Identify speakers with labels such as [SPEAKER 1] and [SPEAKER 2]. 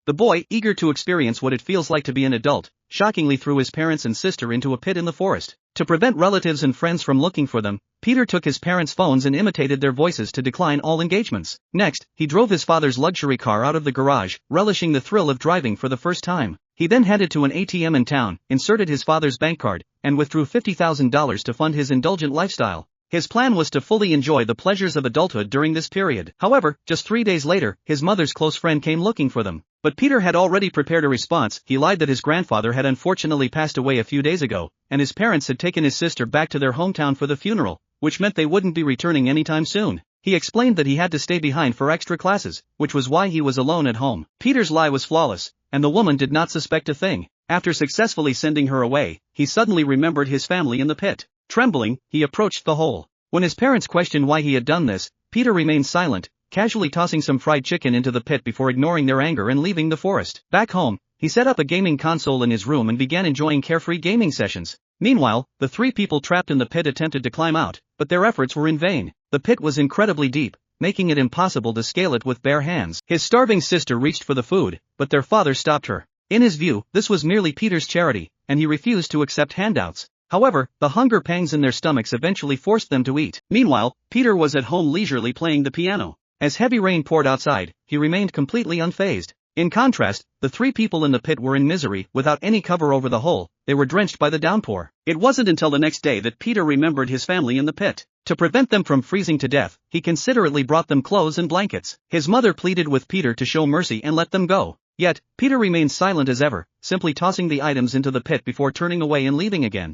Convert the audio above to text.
[SPEAKER 1] The boy, eager to experience what it feels like to be an adult, shockingly threw his parents and sister into a pit in the forest. To prevent relatives and friends from looking for them, Peter took his parents' phones and imitated their voices to decline all engagements. Next, he drove his father's luxury car out of the garage, relishing the thrill of driving for the first time. He then headed to an ATM in town, inserted his father's bank card, and withdrew $50,000 to fund his indulgent lifestyle. His plan was to fully enjoy the pleasures of adulthood during this period. However, just 3 days later, his mother's close friend came looking for them. But Peter had already prepared a response. He lied that his grandfather had unfortunately passed away a few days ago, and his parents had taken his sister back to their hometown for the funeral, which meant they wouldn't be returning anytime soon. He explained that he had to stay behind for extra classes, which was why he was alone at home. Peter's lie was flawless, and the woman did not suspect a thing. After successfully sending her away, he suddenly remembered his family in the pit. Trembling, he approached the hole. When his parents questioned why he had done this, Peter remained silent, casually tossing some fried chicken into the pit before ignoring their anger and leaving the forest. Back home, he set up a gaming console in his room and began enjoying carefree gaming sessions. Meanwhile, the 3 people trapped in the pit attempted to climb out, but their efforts were in vain. The pit was incredibly deep, making it impossible to scale it with bare hands. His starving sister reached for the food, but their father stopped her. In his view, this was merely Peter's charity, and he refused to accept handouts. However, the hunger pangs in their stomachs eventually forced them to eat. Meanwhile, Peter was at home leisurely playing the piano. As heavy rain poured outside, he remained completely unfazed. In contrast, the 3 people in the pit were in misery. Without any cover over the hole, they were drenched by the downpour. It wasn't until the next day that Peter remembered his family in the pit. To prevent them from freezing to death, he considerately brought them clothes and blankets. His mother pleaded with Peter to show mercy and let them go. Yet, Peter remained silent as ever, simply tossing the items into the pit before turning away and leaving again.